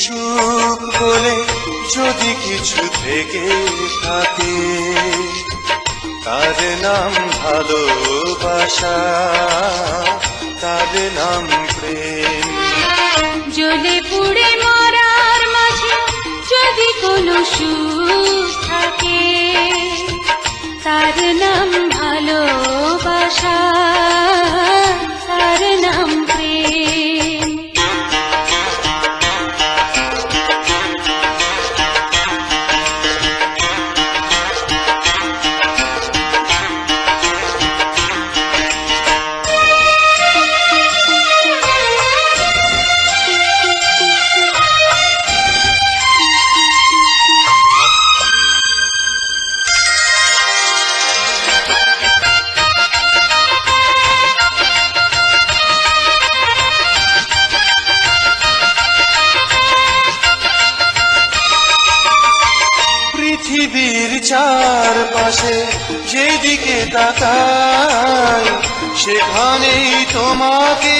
সুখ বলে যদি কিছু থেকে থাকে, তার নাম ভালোবাসা, তার নাম প্রেম। জ্বলে পুড়ে মরার মাঝে যদি কোনো সুখ থাকে, তার নাম ভালোবাসা, তার নাম প্রেম। পৃথিবীর চারপাশে যেদিকে তাকাই, সেখানেই তোমাকে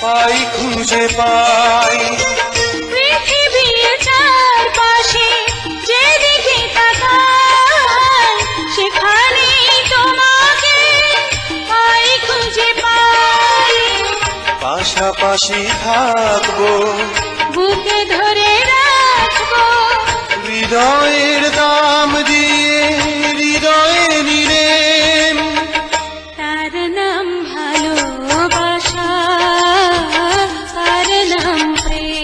পাই, খুঁজে পাই। পৃথিবীর চারপাশে যেদিকে তাকাই, সেখানেই তোমাকে পাই, খুঁজে পাই। পাশাপাশি থাকবো, বুকে ধরে রাখবো, হৃদয়ের দাম দিয়ে হৃদয়ে নিলেন। তার নাম ভালোবাসা, তার নাম প্রেম।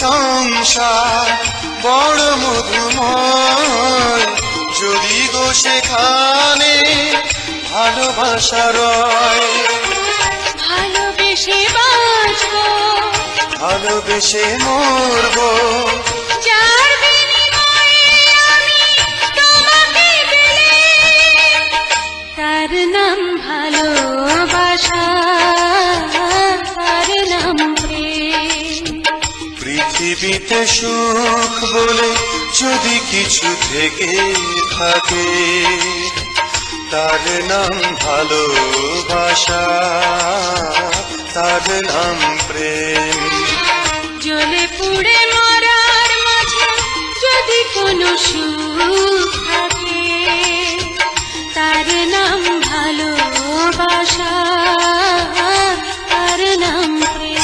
সংসার বড় মধুময়, যদি গো সেখানে ভালোবাসা রয়। ভালোবেসে বাঁচবো, ভালোবেসে মরবো, যার বিনিময়ে আমি তোমাকে পেলে, তার নাম ভালোবাসা, তার নাম প্রেম। পৃথিবীতে সুখ বলে যদি কিছু থেকে থাকে, তার নাম ভালোবাসা, তার নাম প্রেম। জ্বলে পুড়ে মরার মাঝে যদি কোনো সুখ থাকে, তার নাম ভালোবাসা, তার নাম প্রেম।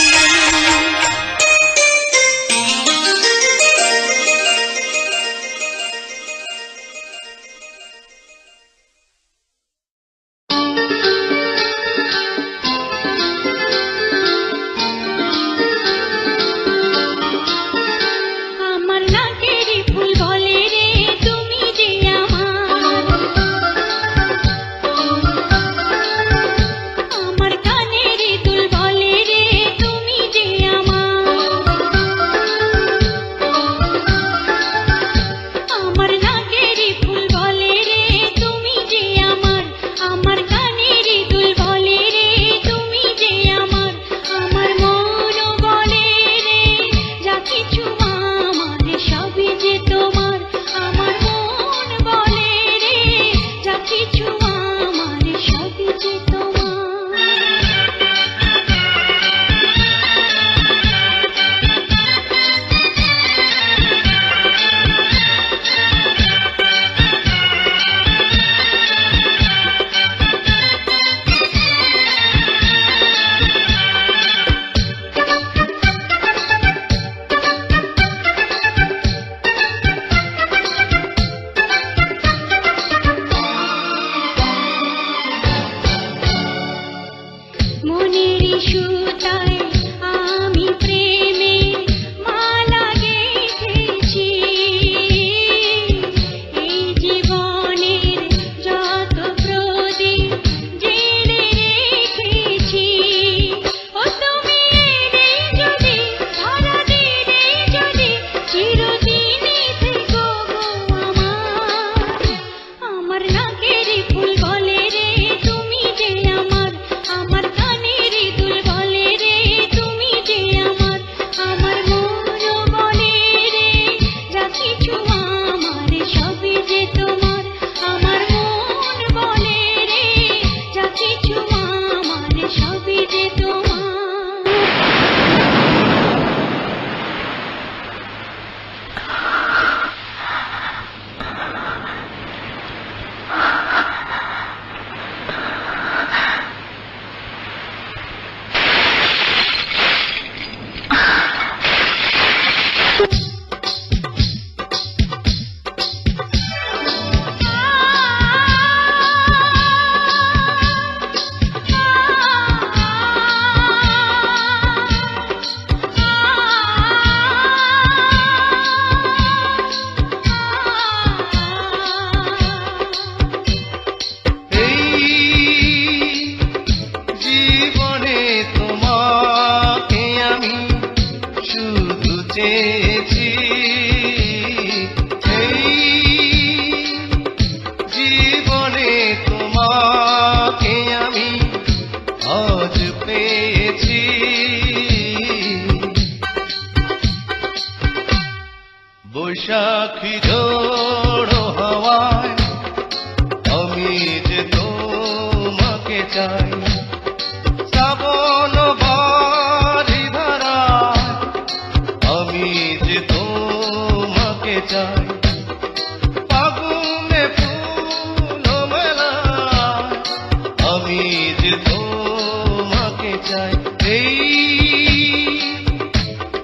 আমি যে তোমাকে চাই এই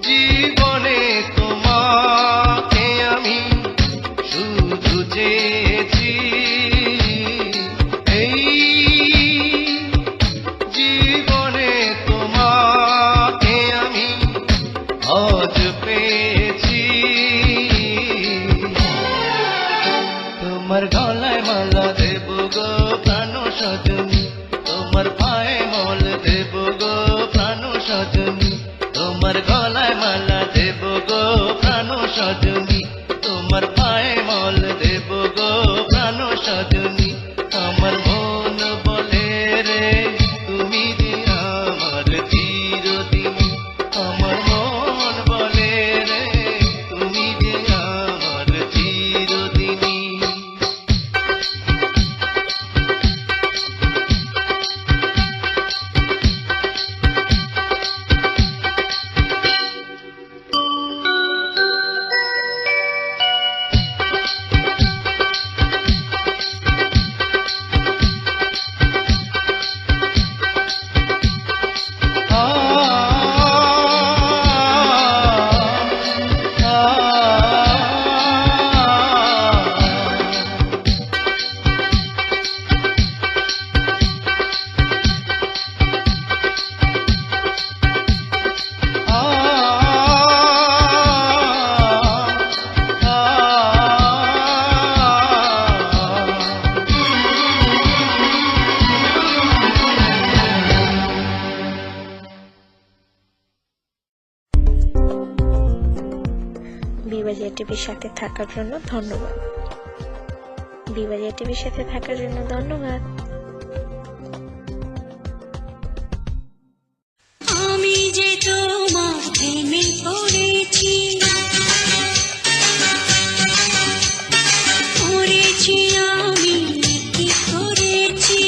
জীবনে, তোমাকে আমি শুধু চেয়েছি। এই জীবনে তোমাকে আমি আজ পেয়েছি। তোমার গলায় মালা দেব গো প্রাণ সজনী, তোমার পায়ে মল দেব গো প্রাণ সজনী, তোমার গলায় মালা দেব গো প্রাণ সজনী, তোমার পায়ে মল দেব গো প্রাণ সজনী। আমার মন বলে রে তুমি যে আমার চিরদিনী, আমার মন বলে রে তুমি যে আমার চিরদিনী। বিবাজিয়া টিভির সাথে থাকার জন্য ধন্যবাদ। বিবাজিয়া টিভির সাথে থাকার জন্য ধন্যবাদ। আমি যে তোমার প্রেমে পড়েছি, পড়েছি আমি কি করেছি,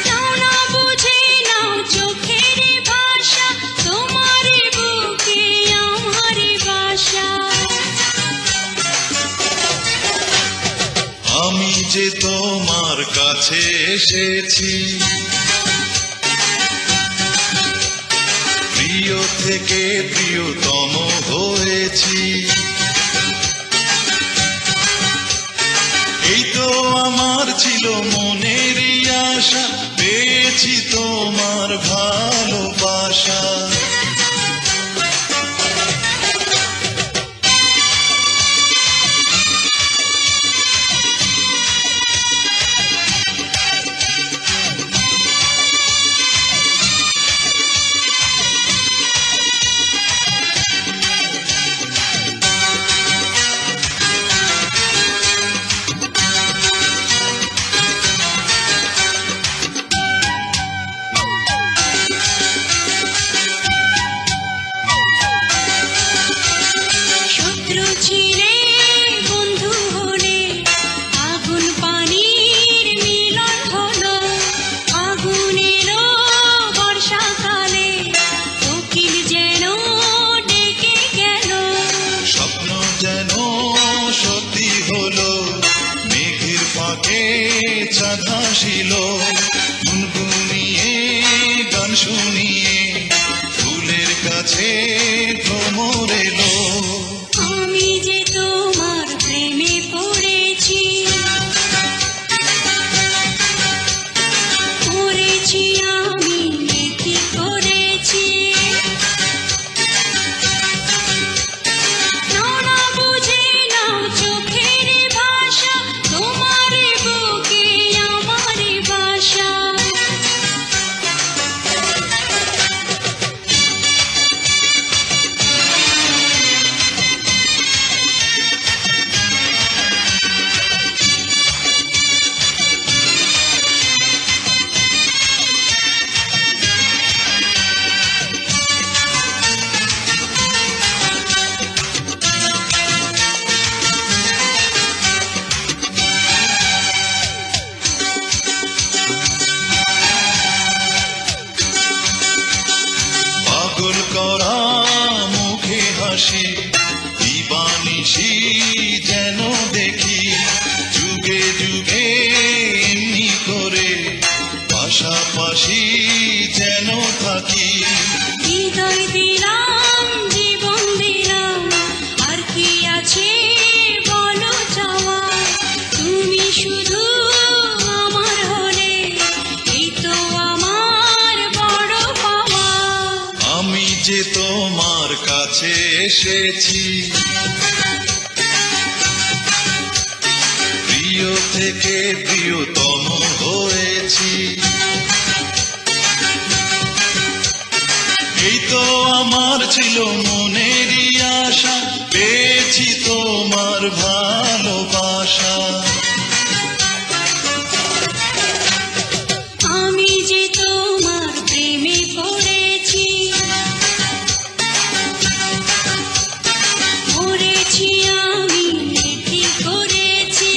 নাও না বুঝে নাও চোখের ভাষা, তোমার বুকে আমার বাসা। আমি যে তোমার কাছে এসেছি, প্রিয় থেকে প্রিয়তম হয়েছি। এই তো আমার ছিল মনেরই আশা, পেয়েছি তোমার ভালোবাসা। শত্রু ছিলে বন্ধু হলে, আগুন পানির মিলন হলো, আগুন এলো বর্ষাকালে, কোকিল যেন ডেকে গেল। স্বপ্ন যেন সত্যি হলো, মেঘের ফাঁকে চাঁদ হাসিল, গুনগুনিয়ে গান শুনিয়ে ফুলের কাছে ভ্রমর এলো। আমি যে তোমার প্রেমে পড়েছি, পড়েছি আমি কি করেছি, নাও না বুঝে নাও চোখের ভাষা, তোমার বুকে আমার বাসা। শুধু আমার হলে এই তো আমার বড় পাওয়া। আমি যে তোমার কাছে এসেছি, প্রিয় থেকে প্রিয়তম হয়েছি। এই তো আমার ছিল মনেরই আশা, পেয়েছি তোমার ভালোবাসা। আমি যে তোমার প্রেমে পড়েছি, মরেছি আমি কি করেছি।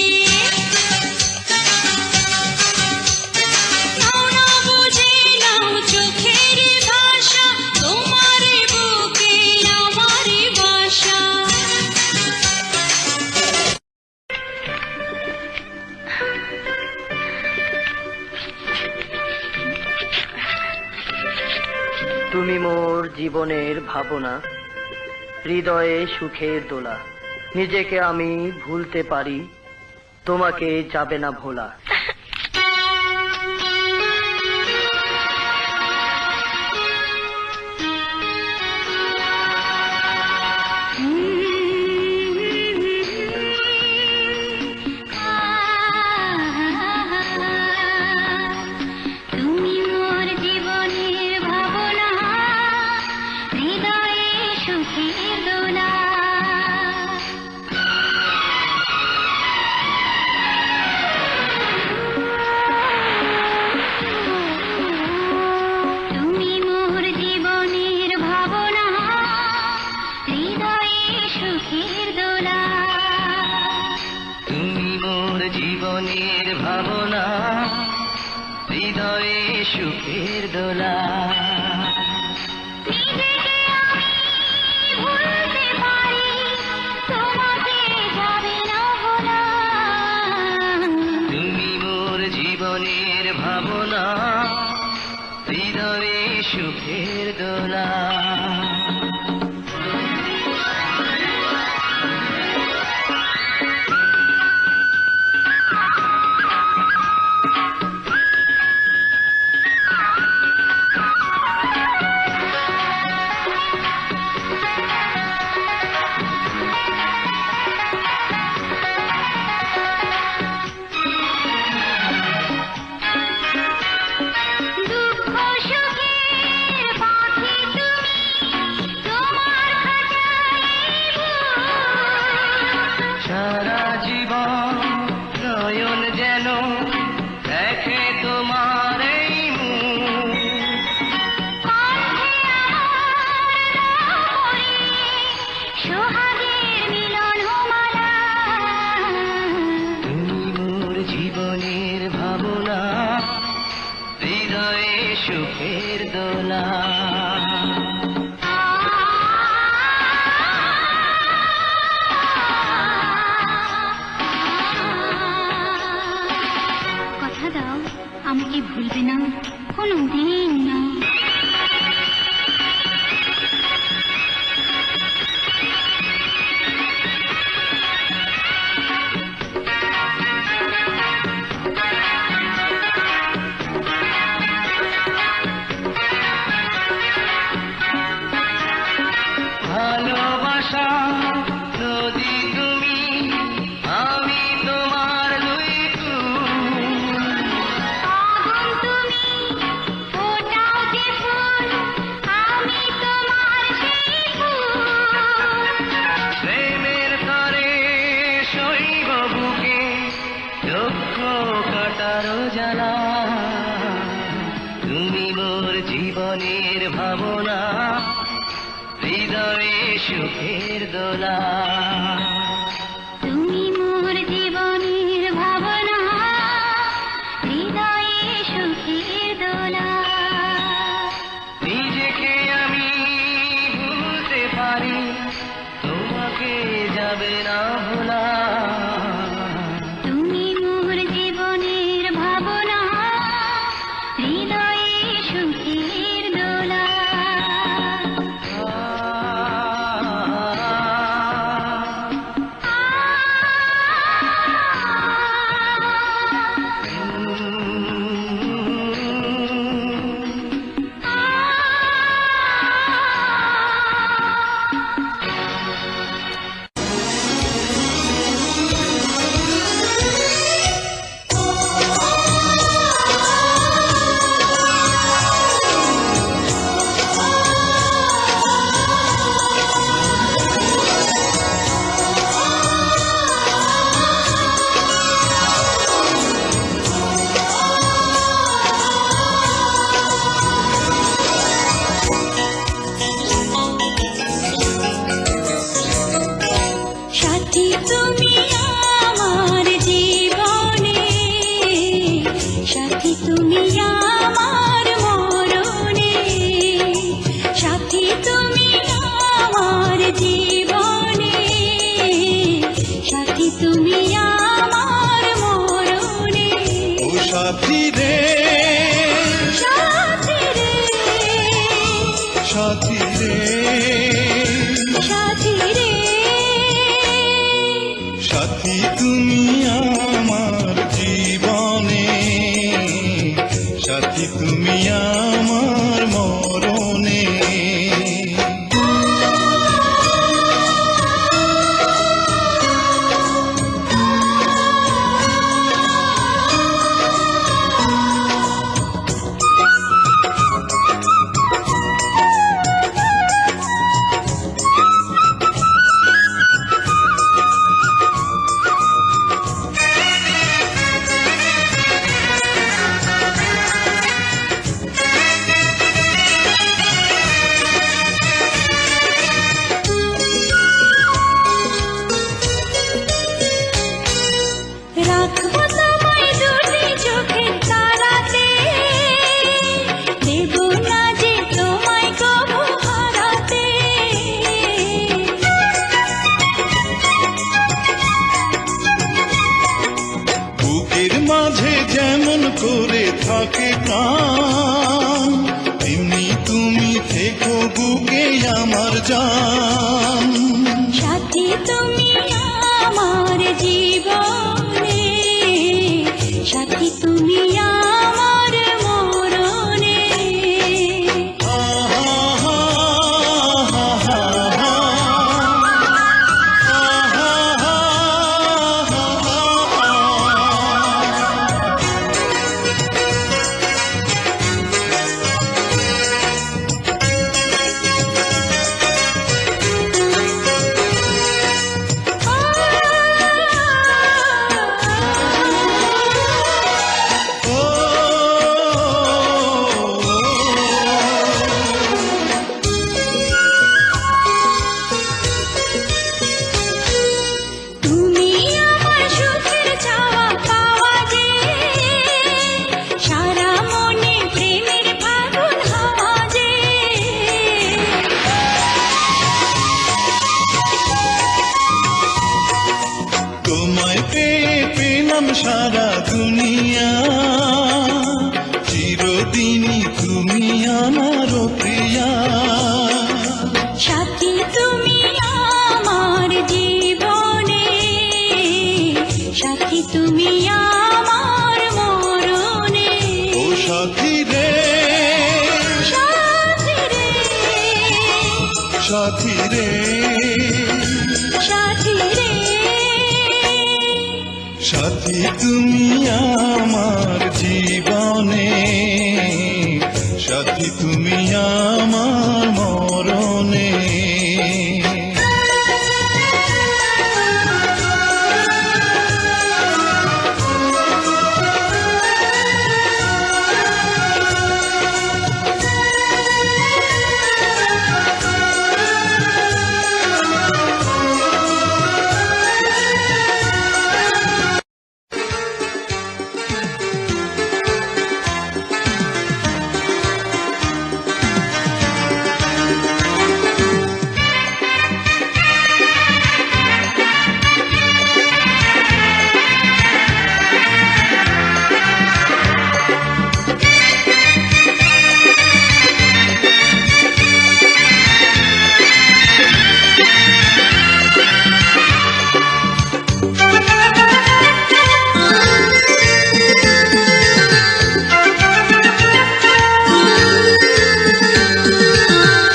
নাও না বুঝে নাও চোখের ভাষা, তোমার বুকে আমার বাসা। তুমি মোর জীবনের ভাবনা, হৃদয়ে সুখের দোলা। নিজেকে আমি ভুলতে পারি, তোমাকে যাবে না ভোলা। তুমি মোর জীবনের ভাবনা, হৃদয়ে সুখের দোলা। তুমি মোর জীবনের ভাবনা, হৃদয়ে সুখের দোলা। তুমি মোর জীবনের ভাবনা, হৃদয়ে সুখের দোলা। নিজেকে আমি ভুলতে পারি, তোমাকে যাবে না ভোলা। তুমি মোর জীবনের ভাবনা, হৃদয়ে সুখের দোলা। দুঃখ সুখের পাখি তুমি, তোমার খাঁচায় ভূত। সারা জীবন নয়ন যেন দেখে তোমার এই মুখ। কণ্ঠে আমার সোহাগের মিলন মালা। তুমি মোর জীবনের ভাবনা, হৃদয়ে সুখের দোলা। কথা দাও আমাকে ভুলবে না কোনোদিন না। ভালোবাসা নদী তুমি, আমি তোমার দুই ফুল। আগুন তুমি, ফোটাও যে ফুল, আমি তোমার সেই ফুল। প্রেমের তরে শৈব বুকে দুঃখ কাটার জ্বালা। তুমি মোর জীবনের ভাবনা, হৃদয়ে সুখের দোলা। তুমি মোর জীবনের ভাবনা, হৃদয়ে সুখের দোলা। নিজেকে আমি ভুলতে পারি, তোমাকে যাবে না ভোলা। তুমি মোর জীবনের ভাবনা, হৃদয়ে সুখের দোলা। আ রাখবো তোমায় দুটি চোখের তারাতে, দেব না যে তোমায় কবু হারাতে। বুকের মাঝে যেমন করে থাকে প্রাণ, তেমনি তুমি থেকো বুকে আমার জান। সাথী তুমি আমার জীবনে, সাথী তুমি আমার মরণে। তুমি আমার সুখের চাওয়া পাওয়া যে, সারা মনে প্রেমের ফাগুন হাওয়া যে। তোমায় পেয়ে পেলাম সারা দুনিয়া, চিরদিনই তুমি আমার প্রিয়া। সাথী তুমি আমার জীবনে, সাথী তুমি আমার মরণে। ও সাথী রে, সাথী রে, সাথী রে, সাথী রে, সাথী তুমি আমার জীবনে, সাথী তুমি আমার মরণে।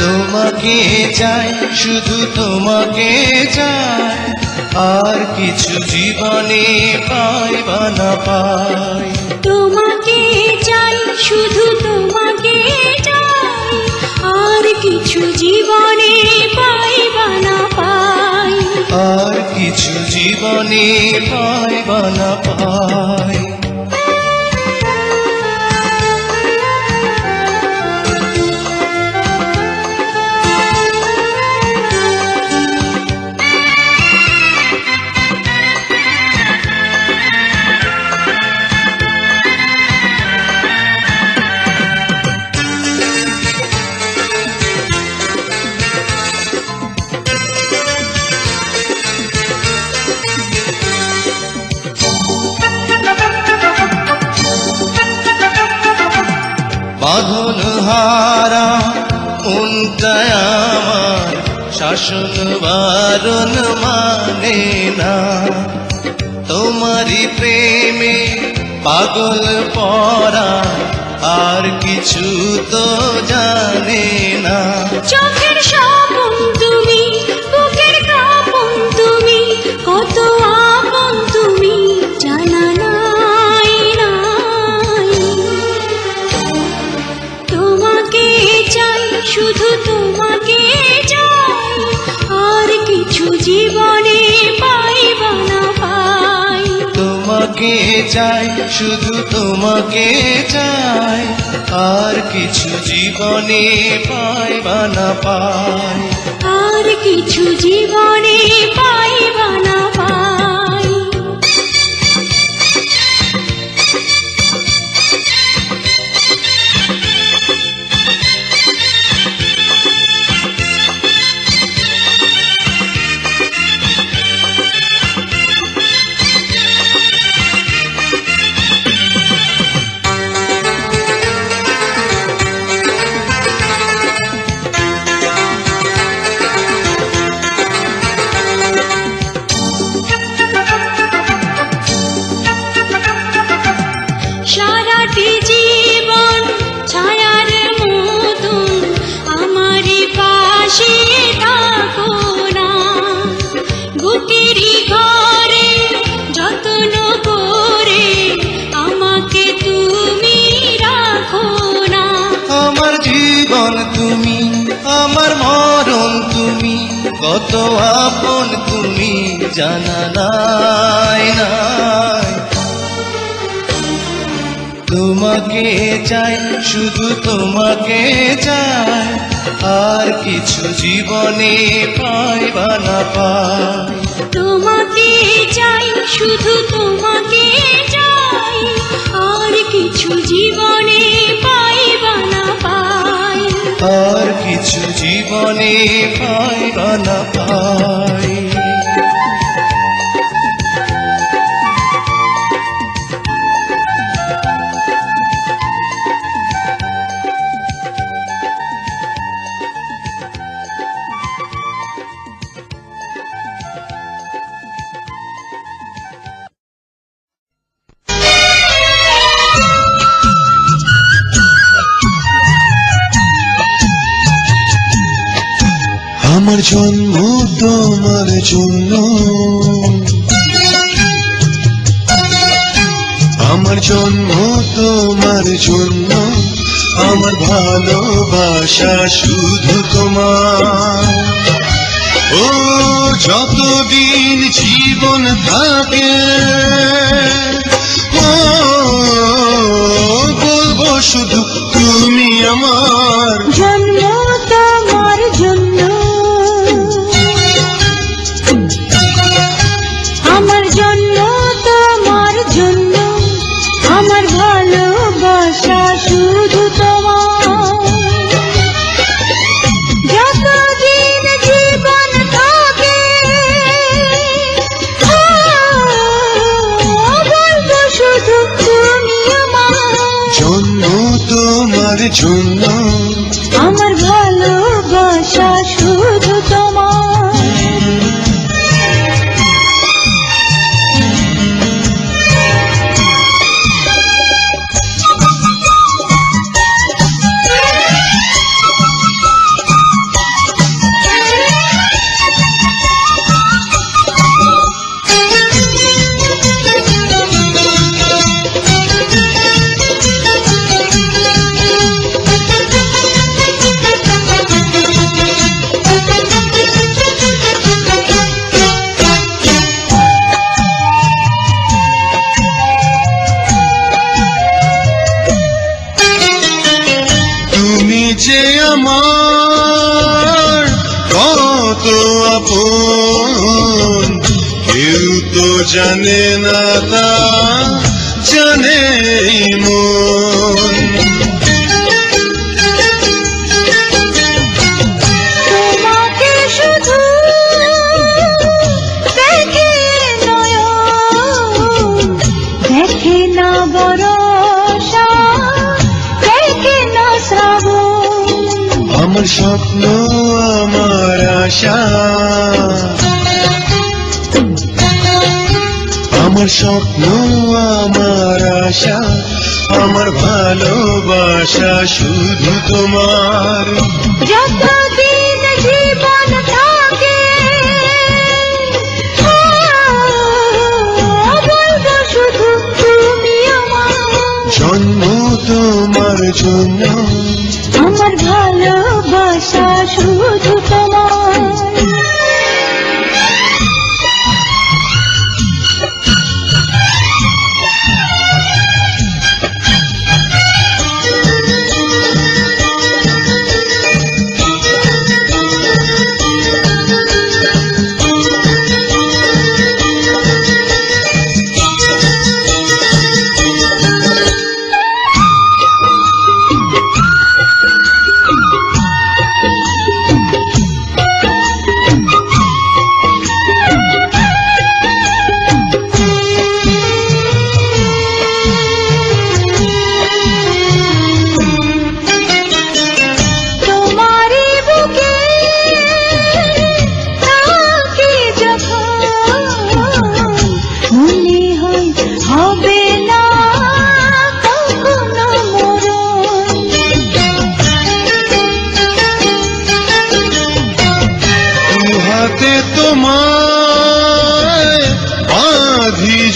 তোমাকে চাই, শুধু তোমাকে চাই, আর কিছু জীবনে পাই বা না পাই। তোমাকে চাই, শুধু তোমাকে চাই, আর কিছু জীবনে পাই বা না পাই। আর কিছু জীবনে পাই বা না পাই। বাঁধন হারা মনটায় আমার শাসন বারণ মানে না। তোমারই প্রেমে পাগল পরা, আর কিছু তো জানে না। চোখের স্বপন তুমি, বুকের কাঁপন তুমি, কত আপন তুমি জানা নাই নাই। তোমাকে চাই, শুধু তোমাকে চাই, আর কিছু জীবনে পাই বা না পাই। তোমাকে চাই, শুধু তোমাকে চাই, আর কিছু জীবনে পাই বা না পাই। আর কিছু জীবনে পাই বা না পাই। তুমি, কত আপন তুমি, জানা নাই নাই। তোমাকে চাই, শুধু তোমাকে চাই, আর কিছু জীবনে পাই বা না পাই। তোমাকে চাই, শুধু তোমাকে চাই, আর কিছু জীবনে পাই বা না পাই। আর কিছু জীবনে পাই বা না পাই। আমার জন্ম তোমার জন্য, আমার জন্ম তোমার জন্য, আমার ভালোবাসা শুধু তোমার। ও যতদিন জীবন থাকে, ও বলবো শুধু তুমি আমার। জন্ম তোমার জন্য, আমার জন্য তোমার জন্য, আমার ভালোবাসা শুধু তোমার। যতদিন জীবন থাকে, বলবো শুধু তুমি আমার। জন্ম তোমার জন্য, আমার ভালোবাসা শুধু তোমার। তুমি যে আমার কত আপন, কেউ তো জানে না, তা জানে এই মন। তোমাকে শুধু দেখে নয়ন, দেখে না বরষা, দেখে না শ্রাবণ। আমার স্বপ্ন, আমার আশা, আমার স্বপ্ন, আমার আশা, আমার ভালোবাসা শুধু তোমার। যতদিন জীবন থাকে, বলবো শুধু তুমি আমার। জন্ম তোমার জন্য, আমার ভালোবাসা শুধু তোমার।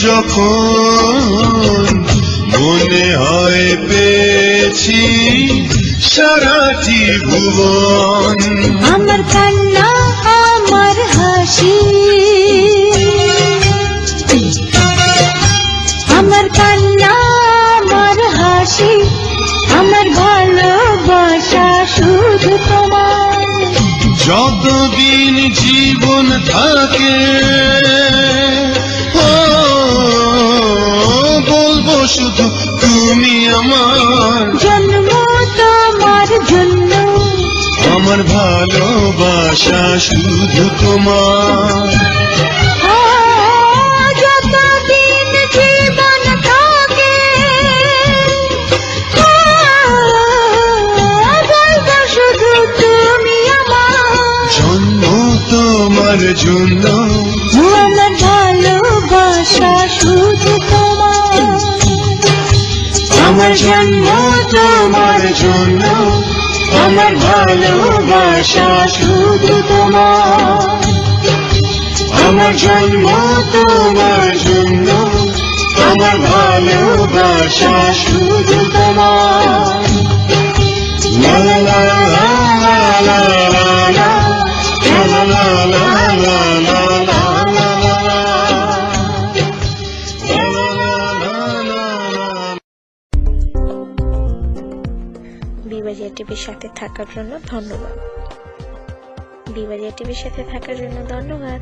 যখন মনে হয় পেয়েছি সারাটি ভুবন। আমার কান্না আমার হাসি, আমার কান্না আমার হাসি, আমার ভালোবাসা শুধু তোমার। যতদিন জীবন থাকে ও বলবো শুধু তুমি আমার। জন্ম তোমার জন্য, আমার ভালোবাসা শুধু তোমার। যতদিন জীবন থাকে বলবো শুধু তুমি আমার। জন্ম তোমার জন্য, আমার ভালোবাসা শুধু তোমার। আমার জন্ম তোমার জন্য, আমার ভালোবাসা শুধু তোমার। আমার জন্ম তোমার জন্য, আমার ভালোবাসা শুধু তোমার। লা লা লা লা লা লা লা লা, লা লা লা লা লা লা লা লা লা, লা লা লা লা লা। বিবাজিয়া টিভির সাথে থাকার জন্য ধন্যবাদ। বিবাজিয়া টিভির সাথে থাকার জন্য ধন্যবাদ।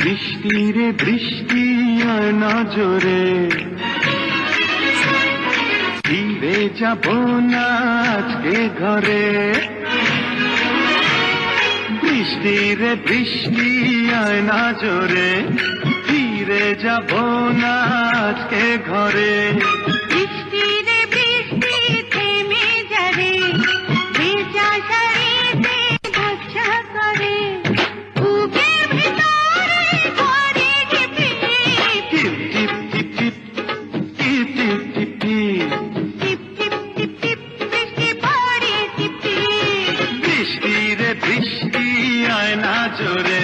বৃষ্টি রে বৃষ্টি আর নজরে ফিরে যাব না আজকে ঘরে। বৃষ্টি রে বৃষ্টি আর নজরে ফিরে যাব না আজকে ঘরে। বৃষ্টি রে বৃষ্টি থেমে যাবে, ভেজা শাড়িতে ভরসা করে, বুকের ভিতরে করে টিপি টিপ টিপ টিপ টিপ টিপ টিপ টিপ টিপ। টিপ টিপ টিপ টিপ বৃষ্টি পড়ে টিপি। বৃষ্টি রে বৃষ্টি আয় না জোরে।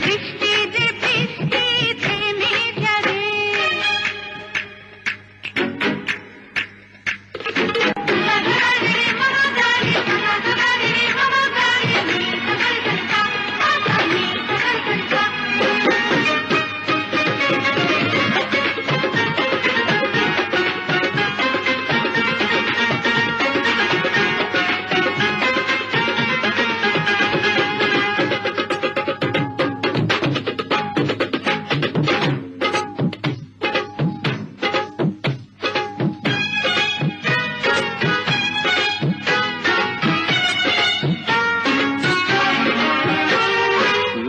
বৃষ্টি রে বৃষ্টি থেমে যাবে।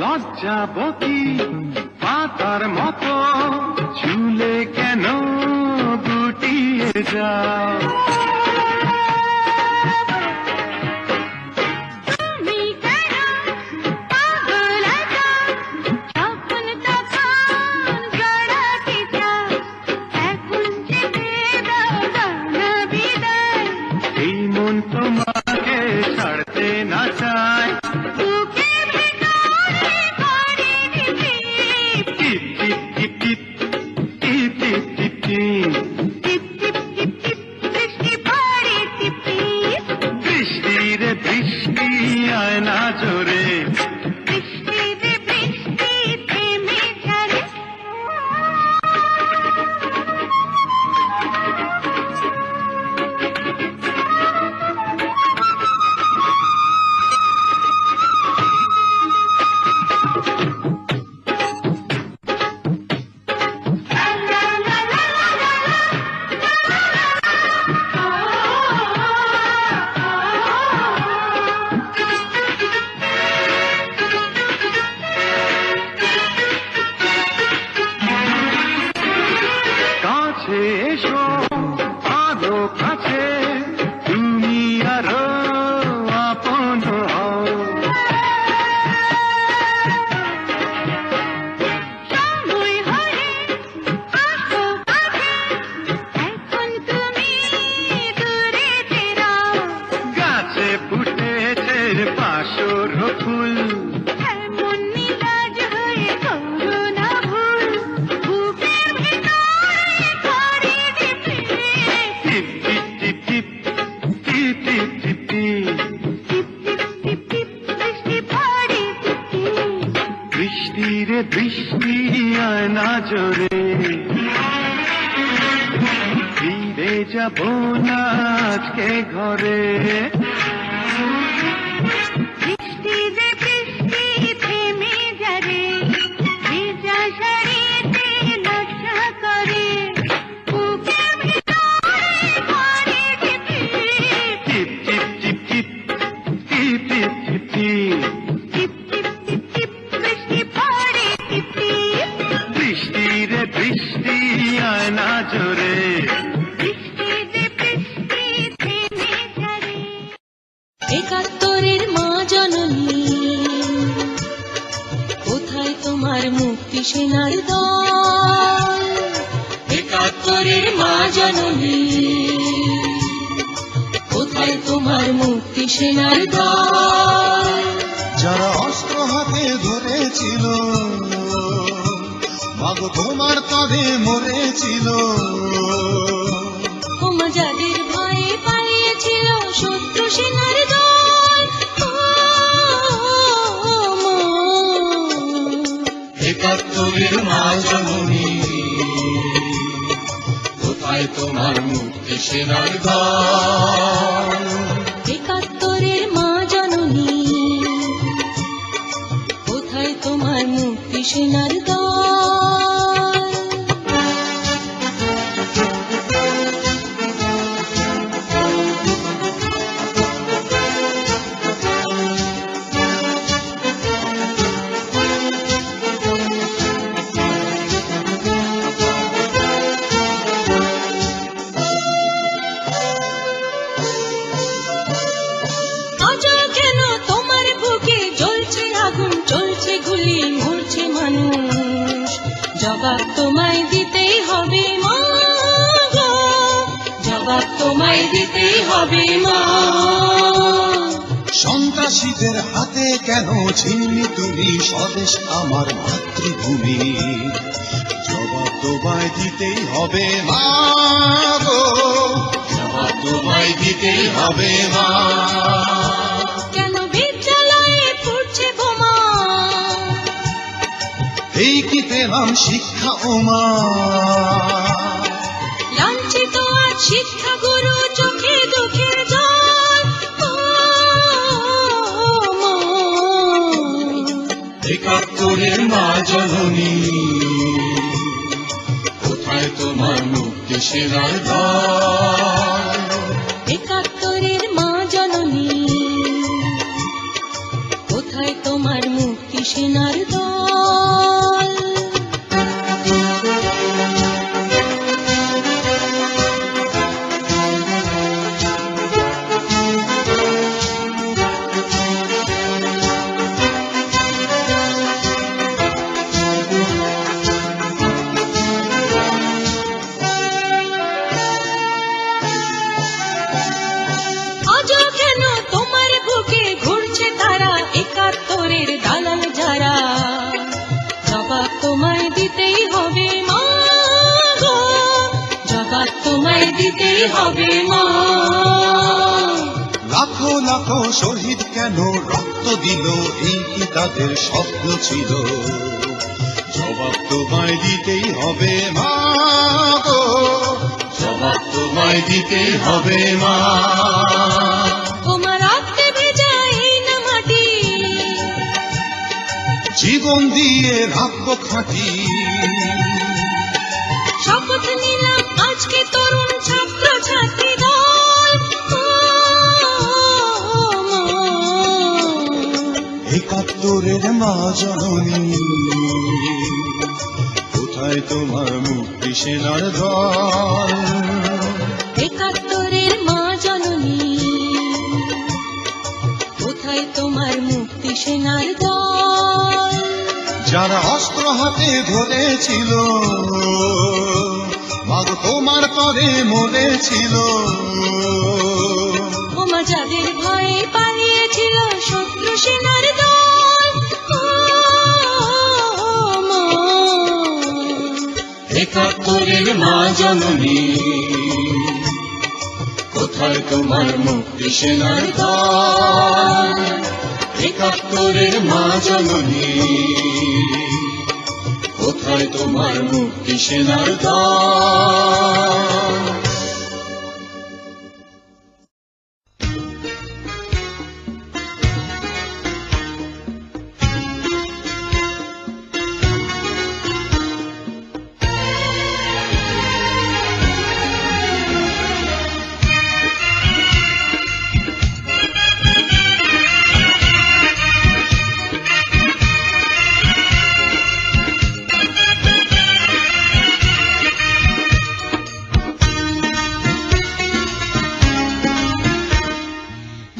লজ্জাবতী পাতার মতো ঝুলে কেন গুটিয়ে যাও। তুমি কেন পাগল আছো, যখন তখন জড়াতে চাও, এখন যেতে দাও না বিদায়। এই মন তোমাকে ছাড়তে না চায়। বুকের ভিতরে করে টিপি টিপ টিপ টিপ টিপ টিপ টিপ টিপ টিপ। টিপ টিপ টিপ টিপ বৃষ্টি আরো কাছে তুমি আরো আপন হও। সময় হলে আসো কাছে, এখন তুমি দূরে তেরাও। গাছে ফুটেছে পাশর ফুল, এমন মিলাজ হয়ে করো না ভুল, বুকের ভিতরে করে দিতে। টিপ টিপ টিপ টিপ টিপ টিপ টিপ টিপ। টিপ টিপ টিপ টিপ বৃষ্টি পড়ে টিপে। বৃষ্টি রে বৃষ্টি আয় না জোরে, ফিরে যাব না আজকে ঘরে। বৃষ্টি যে বৃষ্টি থেমে যাবে, ভেজা শাড়িতে লজ্জা করে, বুকের ভিতরে করে টিপে। টিপ টিপ টিপ টিপ টিপ টিপ টিপ টিপ। টিপ টিপ টিপ টিপ বৃষ্টি পড়ে টিপে। বৃষ্টি রে বৃষ্টি আয় না জোরে, বৃষ্টি যে বৃষ্টি থেমে যাবে। একাত্তরের মা জননী, কোথায় তোমার মুক্তি সেনার দল? একাত্তরের মা জননী, কোথায় তোমার মুক্তি সেনার দল? যারা অস্ত্র হাতে ধরেছিল, মাগো তোমার কাঁধে মরেছিল। ওমা যাদের ভয়ে পালিয়েছিল শত্রু সেনার দল, ও মা। একাত্তরের মা জননী, কোথায় তোমার মুক্তি সেনার দল? একাত্তরের মা জননী, কোথায় তোমার মুক্তি সেনার দল? আজও কেন তোমার বুকে জ্বলছে আগুন, চলছে গুলি, মরছে মানুষ? জবাব তোমায় দিতেই হবে মা গো, জবাব তোমায় দিতেই হবে মা। সন্ত্রাসীদের হাতে কেন ছিনলি তুমি স্বদেশ আমার মাতৃভূমি? জবাব তোমায় দিতেই হবে মা গো, জবাব তোমায় দিতেই হবে মা। কেন বিদ্যালয়ে পড়ছে বোমা? এই কি পেলাম শিক্ষা ওমা? লাঞ্ছিত আজ শিক্ষা গুরু, চোখে দুঃখের জল, ও মা। একাত্তরের মা জননী, কোথায় তোমার মুক্তি সেনার দল? একাত্তরের মা জননী, কোথায় তোমার মুক্তি সেনার দল? আজও কেন তোমার বুকে ঘুরছে তারা, একাত্তরের দালাল যারা? জবাব তোমায় দিতেই হবে মা গো, জবাব তোমায় দিতেই হবে মা। লাখো লাখো শহীদ কেন রক্ত দিল, এই কি তাদের স্বপ্ন ছিল? জবাব তোমায় দিতেই হবে মা গো, জবাব তোমায় দিতেই হবে মা। তোমার রক্তে ভেজা এই না মাটি, জীবন দিয়ে রাখবো খাঁটি। শপথ নিলাম আজকে তরুণ ছাত্র ছাত্রী দল, ও মা। একাত্তরের মা জননী, কোথায় কোথায় তোমার মুক্তি সেনার দল? ৭১-এর মা জননী, কোথায় তোমার মুক্তি সেনার দল? যারা অস্ত্র হাতে ধরেছিল, মাগো তোমার তরে মরেছিল। ওমা যাদের ভয়ে পালিয়েছিল শত্রু সেনার দল, ও মা। ৭১-এর মা জননী, কোথায় তোমার মুক্তি সেনার দল? ৭১-এর মা জননী, কোথায় তোমার মুক্তি সেনার দল?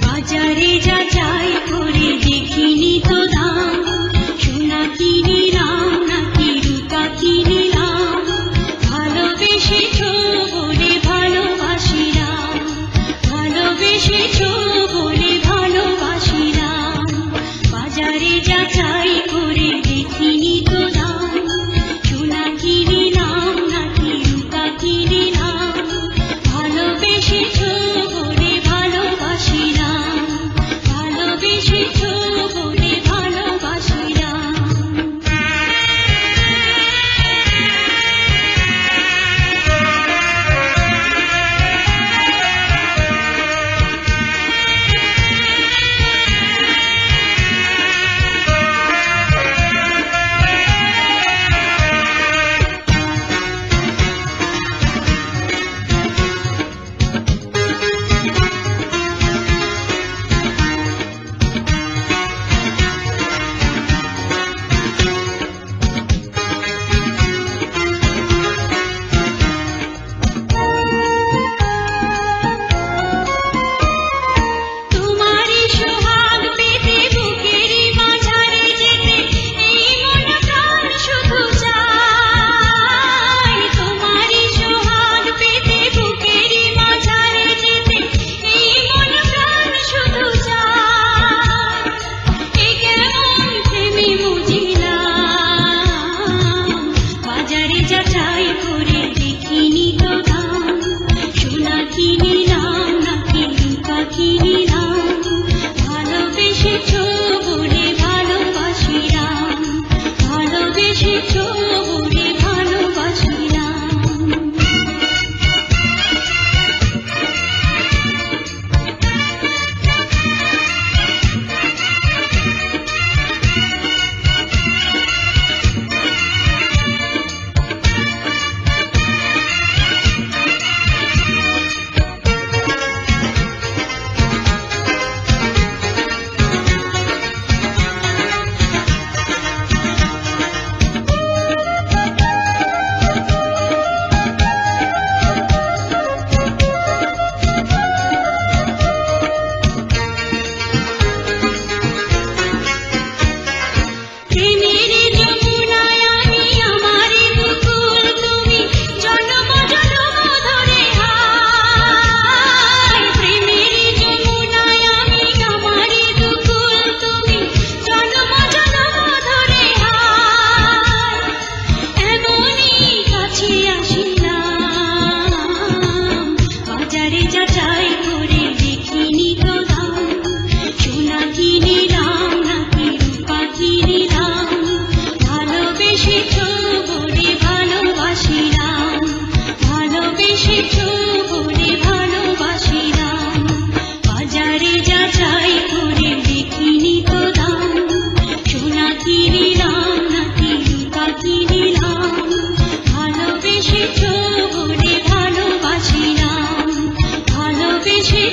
বাজারে যাচাই করে দেখিনি তো দাম, সোনা কিনিলাম নাকি রূপা কিনিলাম, ভালোবেসেছো বলে ভালোবাসিলাম, ভালোবেসেছো বলে ভালোবাসিলাম। বাজারে যাচাই করে দেখিনি তো দাম, সোনা কিনিলাম নাকি রূপা কিনিলাম, ভালোবেসেছো বলে ভালোবাসিলাম, ভালোবেসেছো বলে ভালোবাসিলাম। তোমারই সোহাগ পেতে বুকেরই মাঝারে যেতে এই মন প্রাণ শুধু চায়, তোমারই সোহাগ পেতে বুকেরই মাঝারে যেতে এই মন প্রাণ শুধু চায়। এ কেমন প্রেমে বুঝিলাম, বাজারে যাচাই করে দেখিনি তো দাম, সোনা কিনিলাম নাকি রূপা কিনিলাম, ভালোবেসেছো বলে ভালোবাসিলাম, ভালোবেসেছো বলে ভালোবাসিলাম। প্রেমের যমুনায় আমি আমারই বুকুল তুমি জন্ম জন্ম ধরে হায়, প্রেমের যমুনায় আমি আমারই বুকুল তুমি জন্ম জন্ম ধরে হায়। এমনই কাছে আসিলাম, বাজারে যাচাই করে দেখিনি তো দাম, সোনা কিনিলাম নাকি রূপা কিনিলাম, ভালোবেসেছো বলে ভালোবাসিলাম, ভালোবেসেছো বলে ভালোবাসিলাম। বাজারে যাচাই করে দেখিনি তো দাম, সোনা কিনিলাম নাকি রূপা কিনিলাম, ভালোবেসেছো বলে ভালোবাসিলাম, ভালোবেসেছো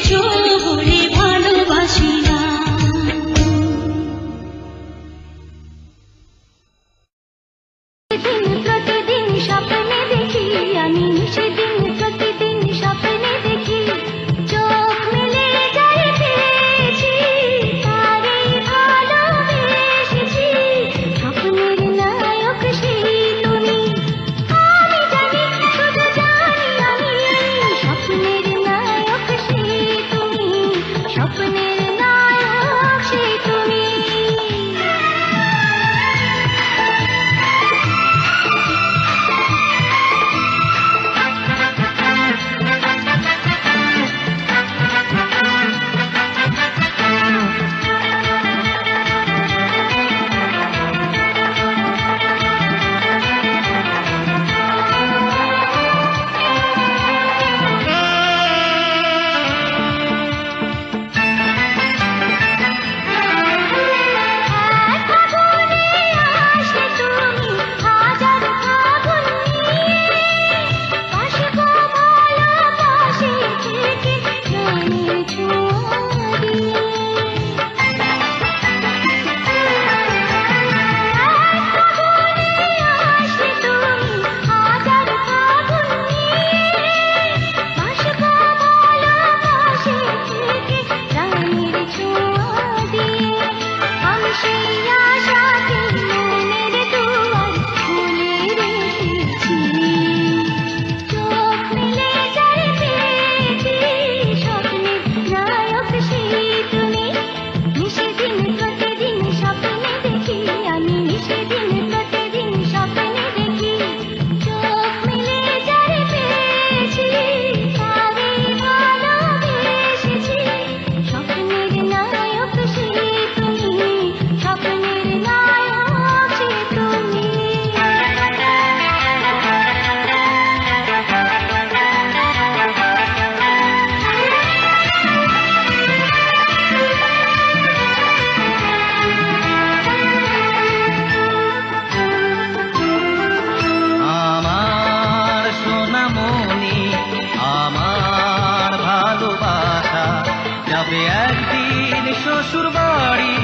তবে একদিন শ্বশুর বাড়ি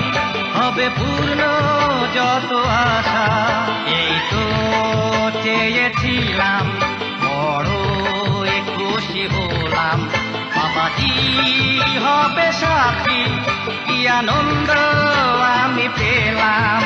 হবে পূর্ণ যত আশা। এই তো চেয়েছিলাম, বড় খুশি হলাম, বাবাজি হবে সাথী, কি আনন্দ আমি পেলাম।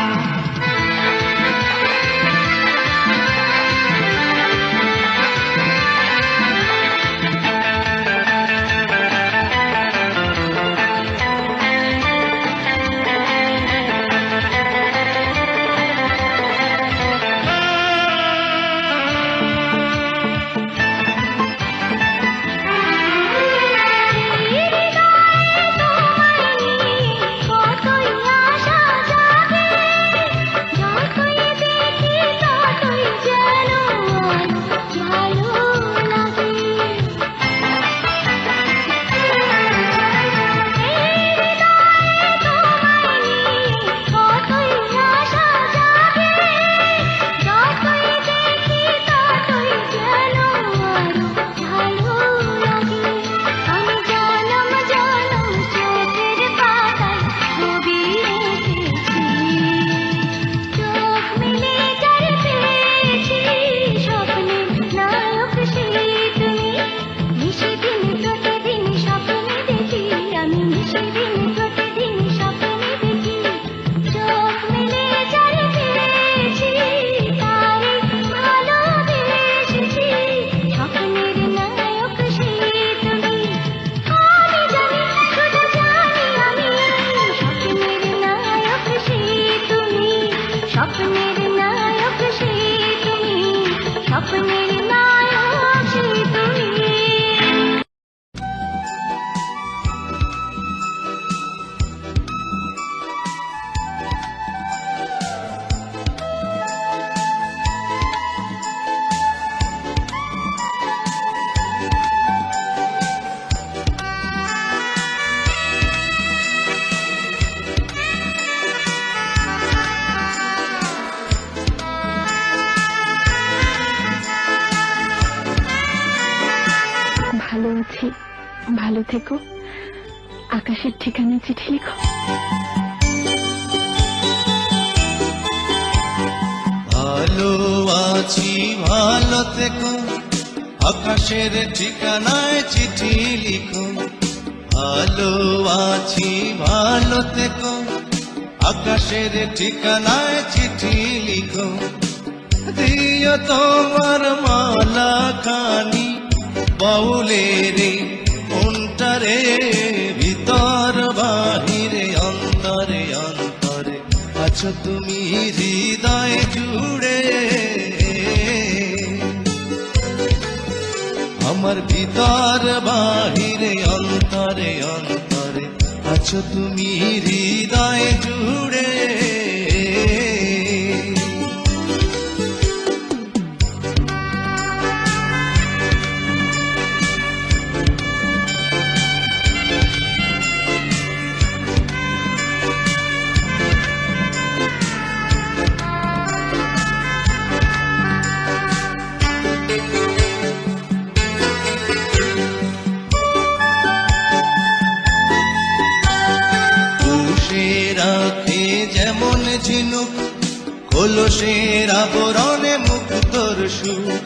ভালো আছি, ভালো থেকো, আকাশের ঠিকানায় চিঠি লিখো। ভালো আছি, ভালো থেকো, আকাশের ঠিকানায় চিঠি লিখো। ভালো আছি, ভালো থেকো, আকাশের ঠিকানায় চিঠি লিখো। দিও তোমার মালা খানি বাউলের মনটারে, ভিতর বাহিরে অন্তরে অন্তরে আছো তুমি হৃদয় জুড়ে। আমার ভিতর বাহিরে অন্তরে অন্তরে আছো তুমি হৃদয় জুড়ে। রাখে যেমন ঝিনুক কলসের আবরণে মুক্তর সুখ।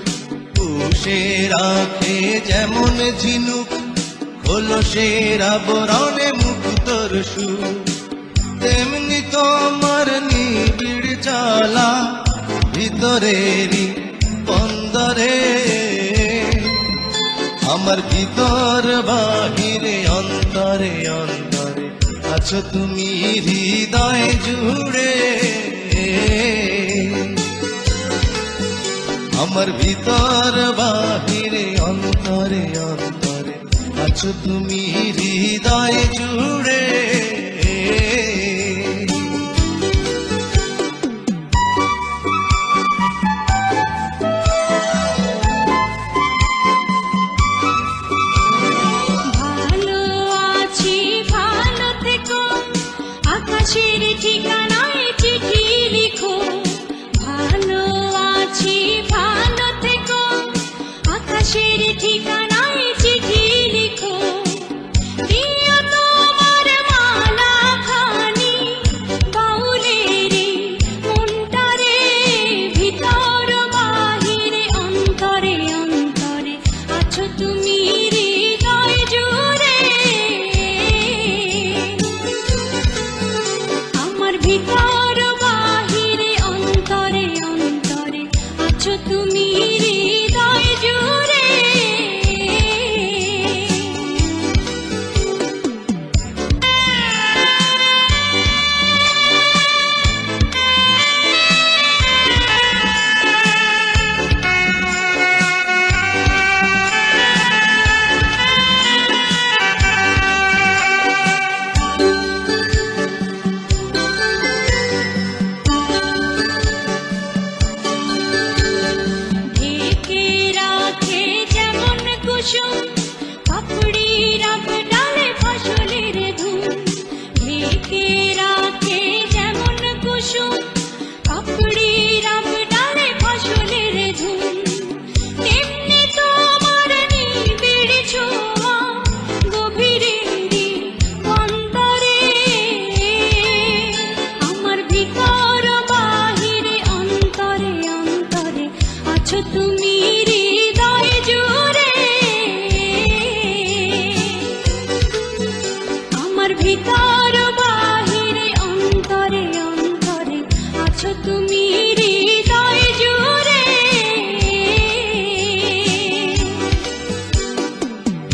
পুষে রাখে যেমন ঝিনুক কলসের আবরণে মুক্তর সুখ। তেমনি তোমার নিবিড় চালা ভিতরেরই বন্দরে। আমার ভিতর বাহিরে অন্তরে অন্তরে আছো তুমি হৃদয় জুড়ে। আমার ভিতর বাহিরে অন্তরে অন্তরে আছো তুমি হৃদয় জুড়ে। আকাশের ঠিকানায় চিঠি লিখো। ভালো আছি, ভালো থেকো, আকাশের ঠিকানায় চিঠি লিখো। দিও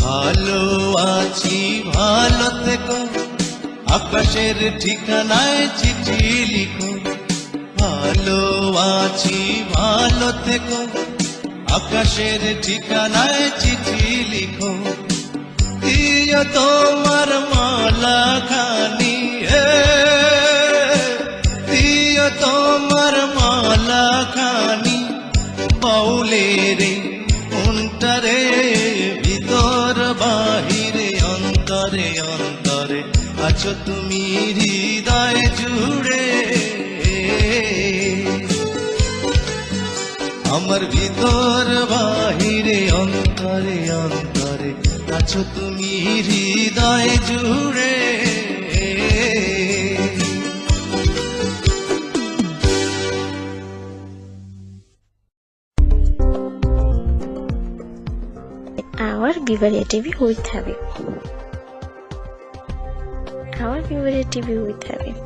ভালো আছি ভালো থেকো, আকাশের ঠিকানায় চিঠি লিখো। ভালো আছি ভালো থেকো, আকাশের ঠিকানায় চিঠি লিখো। দিও তোমার মালা খানি, দিও তোমার মালা খানি, বাউলের অন্তরে ভিতর বাহিরে অন্তরে অন্তরে আছো তুমি হৃদয় জুড়ে। আমার ভিতর বাহিরে অন্তরে অন্তরে আছো তুমি হৃদয় জুড়ে। Our Vivaria TV with Habib. Our Vivaria TV with Habib.